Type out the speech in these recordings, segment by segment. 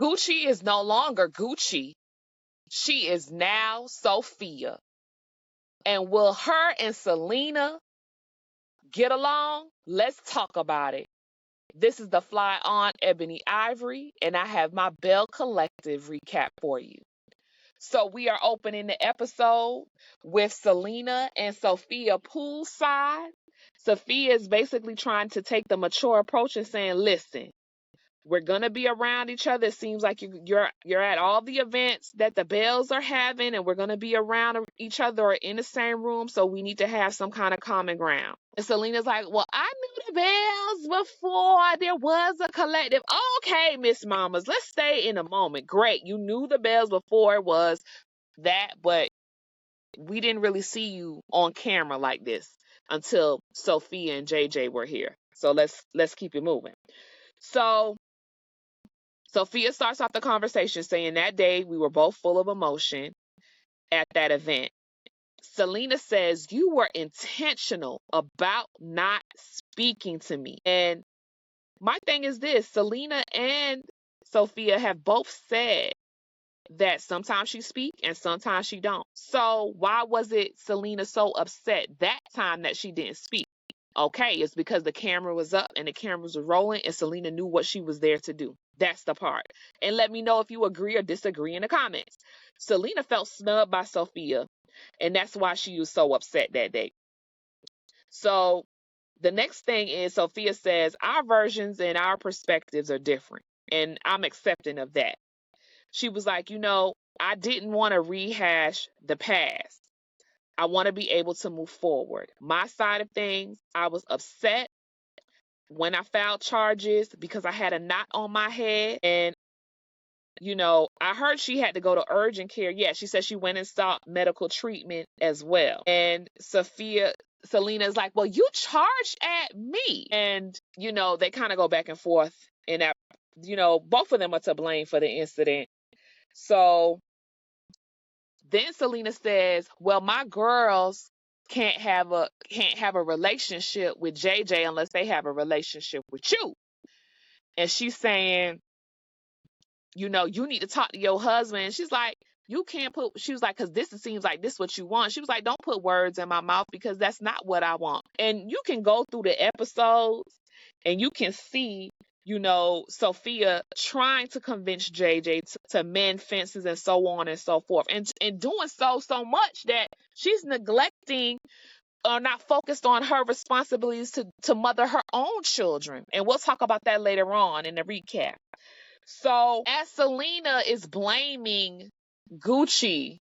Gucci is no longer Gucci. She is now Sophia. And will her and Selena get along? Let's talk about it. This is the Fly On Ebony Ivory, and I have my Bell Collective recap for you. So we are opening the episode with Selena and Sophia poolside. Sophia is basically trying to take the mature approach and saying, listen, we're gonna be around each other. It seems like you're at all the events that the Bells are having, and we're gonna be around each other or in the same room. So we need to have some kind of common ground. And Selena's like, "Well, I knew the Bells before there was a collective." Okay, Miss Mamas, let's stay in a moment. Great, you knew the Bells before it was that, but we didn't really see you on camera like this until Sophia and JJ were here. So let's keep it moving. So Sophia starts off the conversation saying that day we were both full of emotion at that event. Selena says, you were intentional about not speaking to me. And my thing is this, Selena and Sophia have both said that sometimes she speak and sometimes she don't. So why was it Selena so upset that time that she didn't speak? Okay, it's because the camera was up and the cameras were rolling and Selena knew what she was there to do. That's the part. And let me know if you agree or disagree in the comments. Selena felt snubbed by Sophia, and that's why she was so upset that day. So the next thing is Sophia says, our versions and our perspectives are different, and I'm accepting of that. She was like, I didn't want to rehash the past. I want to be able to move forward. My side of things, I was upset when I filed charges because I had a knot on my head. And, I heard she had to go to urgent care. Yeah, she said she went and sought medical treatment as well. And Selena's like, well, you charged at me. And, they kind of go back and forth. And that, both of them are to blame for the incident. So then Selena says, well, my girls can't have a relationship with JJ unless they have a relationship with you. And she's saying, you need to talk to your husband. And she's like, she was like, because seems like this what you want. She was like, don't put words in my mouth because that's not what I want. And you can go through the episodes and you can see Sophia trying to convince JJ to mend fences and so on and so forth. And doing so much that she's neglecting or not focused on her responsibilities to mother her own children. And we'll talk about that later on in the recap. So as Selena is blaming blaming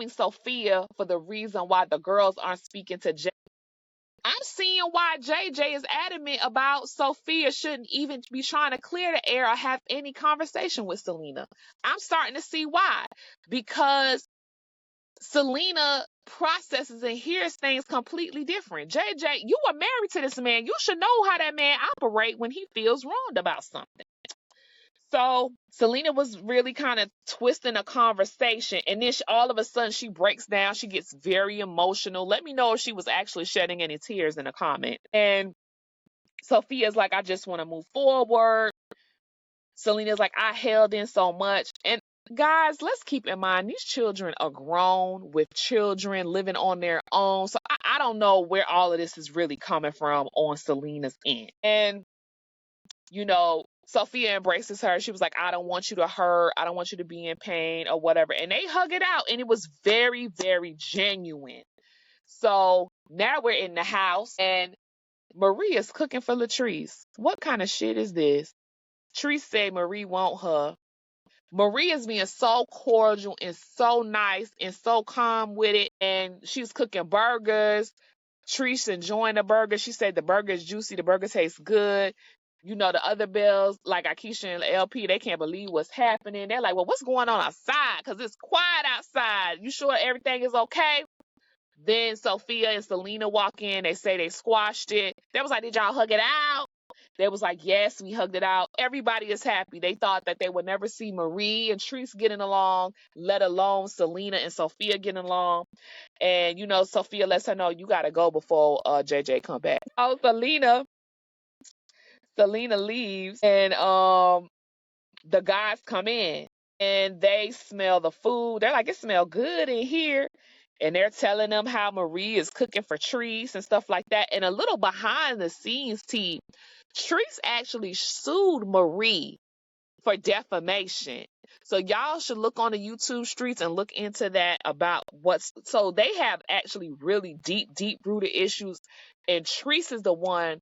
Sophia for the reason why the girls aren't speaking to JJ, I'm seeing why JJ is adamant about Sophia shouldn't even be trying to clear the air or have any conversation with Selena. I'm starting to see why. Because Selena processes and hears things completely different. JJ, you are married to this man. You should know how that man operates when he feels wronged about something. So Selena was really kind of twisting a conversation, and then all of a sudden she breaks down. She gets very emotional. Let me know if she was actually shedding any tears in the comment. And Sophia's like, I just want to move forward. Selena's like, I held in so much. And guys, let's keep in mind, these children are grown with children living on their own. So I don't know where all of this is really coming from on Selena's end. And, Sophia embraces her. She was like, I don't want you to hurt. I don't want you to be in pain or whatever. And they hug it out. And it was very, very genuine. So now we're in the house and Maria's cooking for Latrice. What kind of shit is this? Trice said Marie want her. Maria's being so cordial and so nice and so calm with it. And she's cooking burgers. Trice enjoying the burger. She said the burger is juicy. The burger tastes good. The other Bells, like Akeisha and LP, they can't believe what's happening. They're like, well, what's going on outside? Because it's quiet outside. You sure everything is okay? Then Sophia and Selena walk in. They say they squashed it. They was like, did y'all hug it out? They was like, yes, we hugged it out. Everybody is happy. They thought that they would never see Marie and Trice getting along, let alone Selena and Sophia getting along. And, Sophia lets her know, you got to go before JJ come back. Oh, Selena leaves and the guys come in and they smell the food. They're like, it smells good in here. And they're telling them how Marie is cooking for Trice and stuff like that. And a little behind the scenes, Trice actually sued Marie for defamation. So y'all should look on the YouTube streets and look into that about so they have actually really deep rooted issues. And Trice is the one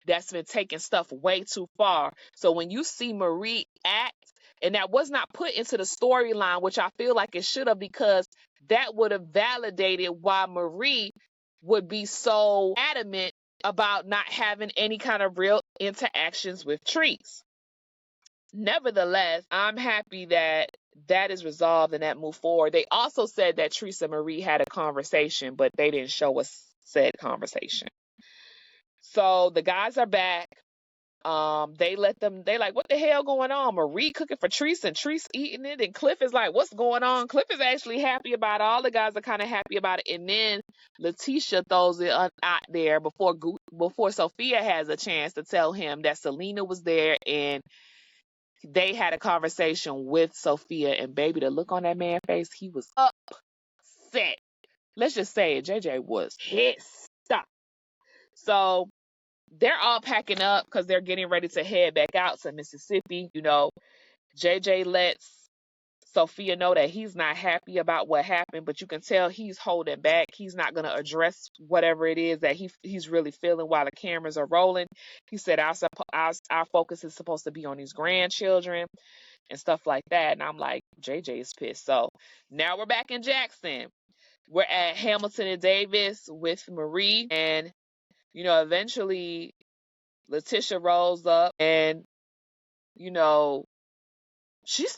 that's been taking stuff way too far. So when you see Marie act, and that was not put into the storyline, which I feel like it should have, because that would have validated why Marie would be so adamant about not having any kind of real interactions with Trice. Nevertheless, I'm happy that that is resolved and that moved forward. They also said that Trice and Marie had a conversation, but they didn't show us said conversation. So the guys are back. They like, what the hell going on? Marie cooking for Trice and Trice eating it, and Cliff is like, what's going on? Cliff is actually happy about it. All the guys are kind of happy about it. And then Letitia throws it out there before Sophia has a chance to tell him that Selena was there and they had a conversation with Sophia. And baby, the look on that man's face, he was upset. Let's just say it, JJ was pissed. So they're all packing up because they're getting ready to head back out to Mississippi. JJ lets Sophia know that he's not happy about what happened, but you can tell he's holding back. He's not going to address whatever it is that he's really feeling while the cameras are rolling. He said our focus is supposed to be on these grandchildren and stuff like that. And I'm like, JJ is pissed. So now we're back in Jackson. We're at Hamilton and Davis with Marie, and eventually Letitia rolls up, and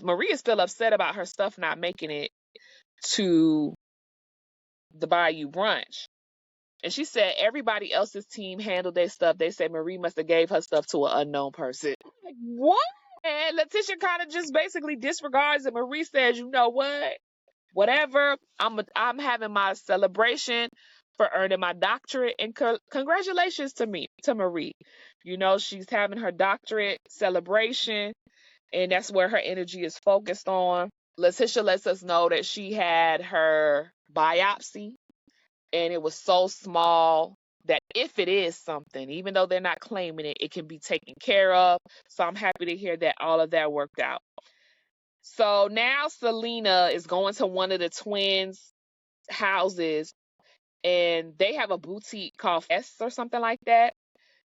Marie is still upset about her stuff not making it to the Bayou brunch. And she said everybody else's team handled their stuff. They said Marie must have gave her stuff to an unknown person. Like, what? And Letitia kind of just basically disregards it. Marie says, you know what? Whatever. I'm having my celebration for earning my doctorate, and congratulations to Marie. She's having her doctorate celebration, and that's where her energy is focused on. Letitia lets us know that she had her biopsy, and it was so small that if it is something, even though they're not claiming it, it can be taken care of. So I'm happy to hear that all of that worked out. So now Selena is going to one of the twins' houses, and they have a boutique called S or something like that.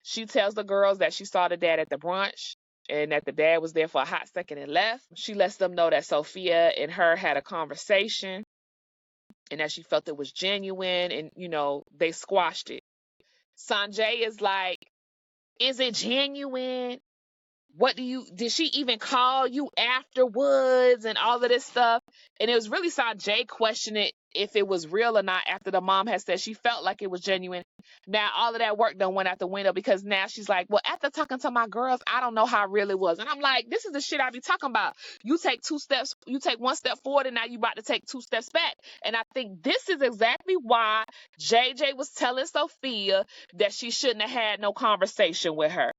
She tells the girls that she saw the dad at the brunch and that the dad was there for a hot second and left. She lets them know that Sophia and her had a conversation and that she felt it was genuine, and, they squashed it. Sanjay is like, is it genuine? Did she even call you afterwards and all of this stuff? And it was really Sanjay questioning if it was real or not after the mom had said she felt like it was genuine. Now, all of that work done went out the window because now she's like, well, after talking to my girls, I don't know how real it was. And I'm like, this is the shit I be talking about. You take one step forward and now you about to take 2 steps back. And I think this is exactly why JJ was telling Sophia that she shouldn't have had no conversation with her.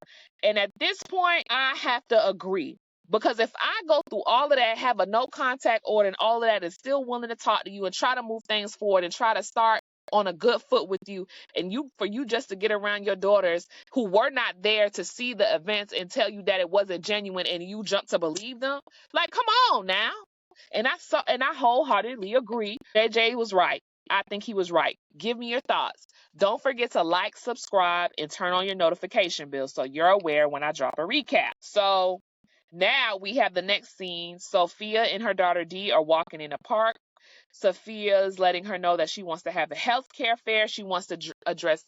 And at this point, I have to agree. Because if I go through all of that, have a no contact order and all of that, and still willing to talk to you and try to move things forward and try to start on a good foot with you, and for you just to get around your daughters who were not there to see the events and tell you that it wasn't genuine and you jump to believe them, like, come on now. And I wholeheartedly agree. JJ was right. I think he was right. Give me your thoughts. Don't forget to like, subscribe, and turn on your notification bell so you're aware when I drop a recap. So now we have the next scene. Sophia and her daughter Dee are walking in a park. Sophia is letting her know that she wants to have a health care fair. She wants to address,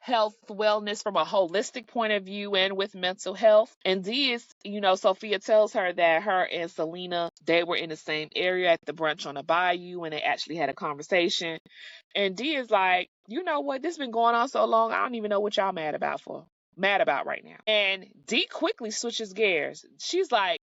health, wellness from a holistic point of view and with mental health. And Dee is, Sophia tells her that her and Selena, they were in the same area at the brunch on the bayou and they actually had a conversation. And Dee is like, you know what? This has been going on so long, I don't even know what y'all mad about right now. And Dee quickly switches gears. She's like,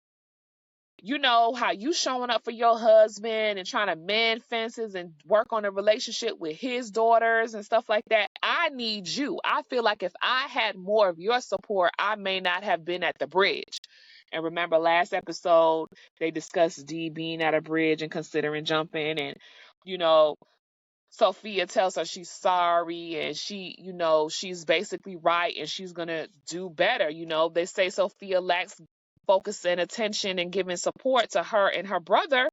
how you showing up for your husband and trying to mend fences and work on a relationship with his daughters and stuff like that. I need you. I feel like if I had more of your support, I may not have been at the bridge. And remember last episode, they discussed Dee being at a bridge and considering jumping. And, you know, Sophia tells her she's sorry and she's basically right and she's going to do better. They say Sophia lacks focus and attention and giving support to her and her brother.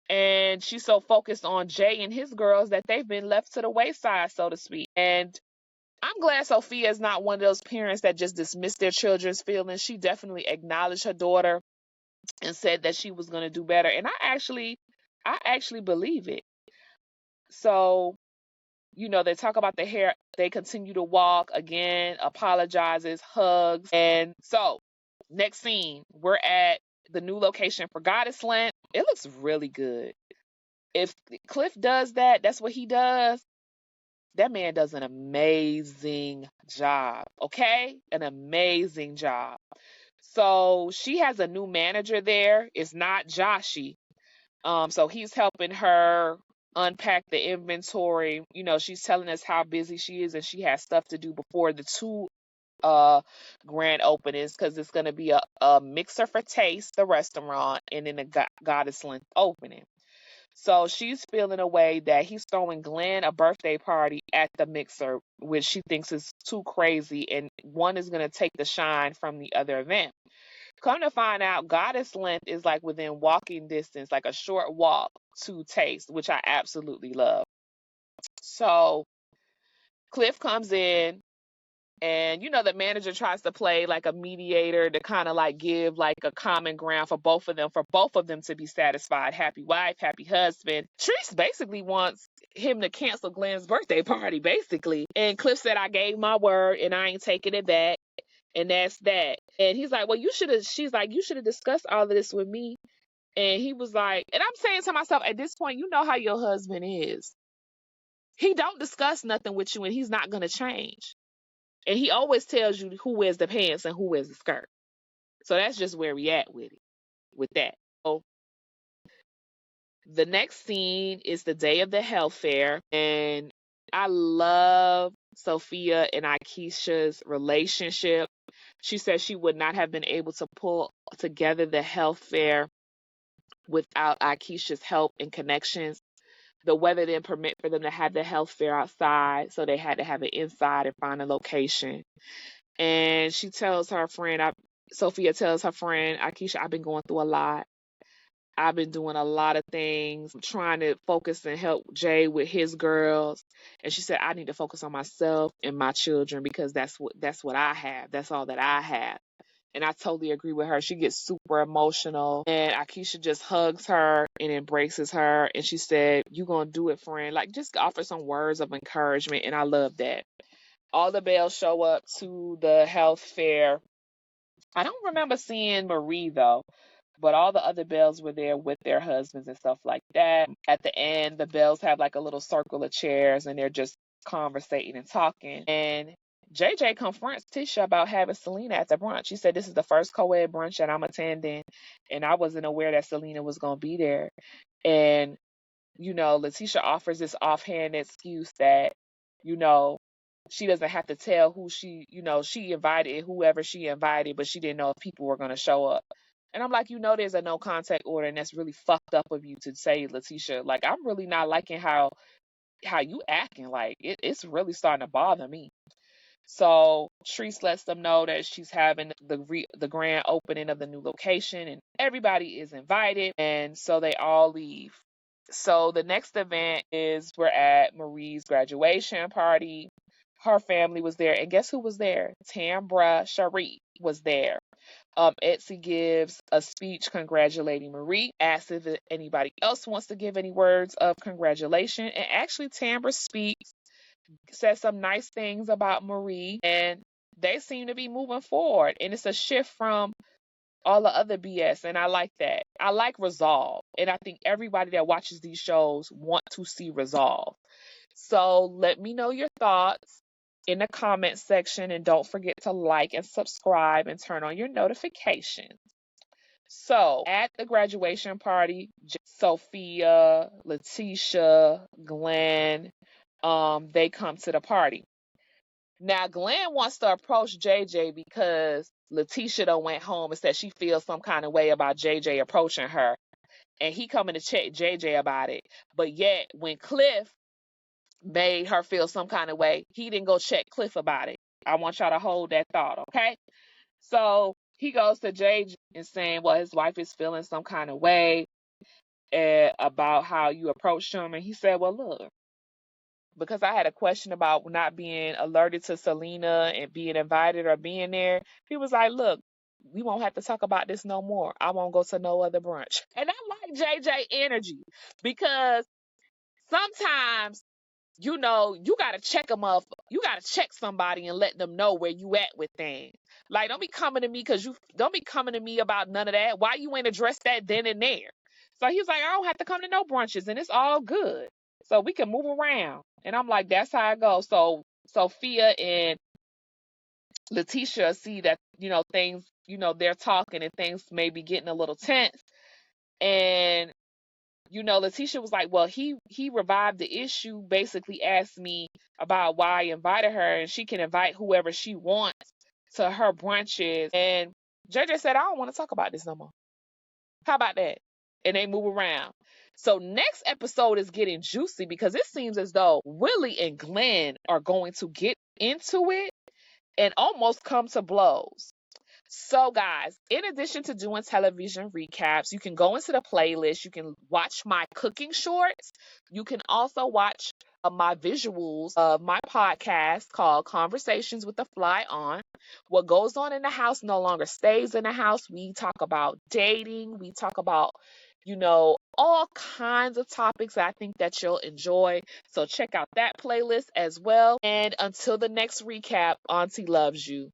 And she's so focused on Jay and his girls that they've been left to the wayside, so to speak. And I'm glad Sophia is not one of those parents that just dismiss their children's feelings. She definitely acknowledged her daughter and said that she was going to do better. And I actually believe it. So, they talk about the hair. They continue to walk again, apologizes, hugs. And so, next scene, we're at the new location for Goddess Land. It looks really good. If Cliff does that, that's what he does. That man does an amazing job. Okay? An amazing job. So she has a new manager there. It's not Joshy. So he's helping her unpack the inventory. She's telling us how busy she is and she has stuff to do before the two grand openings, because it's going to be a mixer for Taste, the restaurant, and then the Goddess Land opening. So she's feeling a way that he's throwing Glenn a birthday party at the mixer, which she thinks is too crazy, and one is going to take the shine from the other event. Come to find out, Goddess Length is like within walking distance, like a short walk to Taste, which I absolutely love. So Cliff comes in, and the manager tries to play like a mediator to kind of like give like a common ground for both of them to be satisfied. Happy wife, happy husband. Trice basically wants him to cancel Glenn's birthday party, basically. And Cliff said, I gave my word and I ain't taking it back. And that's that. And he's like, well, she's like, you should have discussed all of this with me. And he was like, and I'm saying to myself, at this point, you know how your husband is. He don't discuss nothing with you and he's not going to change. And he always tells you who wears the pants and who wears the skirt. So that's just where we at with it, with that. So the next scene is the day of the health fair. And I love Sophia and Akeisha's relationship. She said she would not have been able to pull together the health fair without Akeisha's help and connections. The weather didn't permit for them to have the health fair outside, so they had to have it inside and find a location. And she tells her friend, Sophia tells her friend, Akeisha, I've been going through a lot. I've been doing a lot of things, trying to focus and help Jay with his girls. And she said, I need to focus on myself and my children because that's what I have. That's all that I have. And I totally agree with her. She gets super emotional. And Akeisha just hugs her and embraces her. And she said, you going to do it, friend. Like, just offer some words of encouragement. And I love that. All the Bells show up to the health fair. I don't remember seeing Marie, though. But all the other Bells were there with their husbands and stuff like that. At the end, the Bells have like a little circle of chairs and they're just conversating and talking. And JJ confronts Tisha about having Selena at the brunch. She said, this is the first co-ed brunch that I'm attending. And I wasn't aware that Selena was going to be there. And, Letitia offers this offhand excuse that, she doesn't have to tell who she invited whoever she invited, but she didn't know if people were going to show up. And I'm like, there's a no contact order, and that's really fucked up of you to say, Letitia. Like, I'm really not liking how you acting. Like, it's really starting to bother me. So Trice lets them know that she's having the grand opening of the new location, and everybody is invited, and so they all leave. So the next event is we're at Marie's graduation party. Her family was there, and guess who was there? Tambra Sharif was there. Etsy gives a speech congratulating Marie, asks if anybody else wants to give any words of congratulation. And actually, Tambra speaks, says some nice things about Marie, and they seem to be moving forward. And it's a shift from all the other BS, and I like that. I like resolve, and I think everybody that watches these shows want to see resolve. So let me know your thoughts in the comment section, and don't forget to like and subscribe and turn on your notifications. So at the graduation party, Sophia, Letitia, Glenn, they come to the party. Now Glenn wants to approach JJ because Letitia done went home and said she feels some kind of way about JJ approaching her. And he coming to check JJ about it. But yet when Cliff made her feel some kind of way, he didn't go check Cliff about it. I want y'all to hold that thought, okay? So he goes to JJ and saying, well, his wife is feeling some kind of way about how you approached him. And he said, well, look, because I had a question about not being alerted to Selena and being invited or being there, he was like, look, we won't have to talk about this no more. I won't go to no other brunch. And I like JJ energy because sometimes, you know, you got to check them up. You got to check somebody and let them know where you at with things. Like, don't be coming to me don't be coming to me about none of that. Why you ain't address that then and there? So he was like, I don't have to come to no brunches and it's all good. So we can move around. And I'm like, that's how I go. So Sophia and Letitia see that, you know, things, you know, they're talking and things may be getting a little tense. And you know, Letitia was like, well, he revived the issue, basically asked me about why I invited her, and she can invite whoever she wants to her brunches. And JJ said, I don't want to talk about this no more. How about that? And they move around. So next episode is getting juicy because it seems as though Willie and Glenn are going to get into it and almost come to blows. So, guys, in addition to doing television recaps, you can go into the playlist. You can watch my cooking shorts. You can also watch my visuals of my podcast called Conversations with the Fly On. What goes on in the house no longer stays in the house. We talk about dating. We talk about, you know, all kinds of topics I think that you'll enjoy. So check out that playlist as well. And until the next recap, Auntie loves you.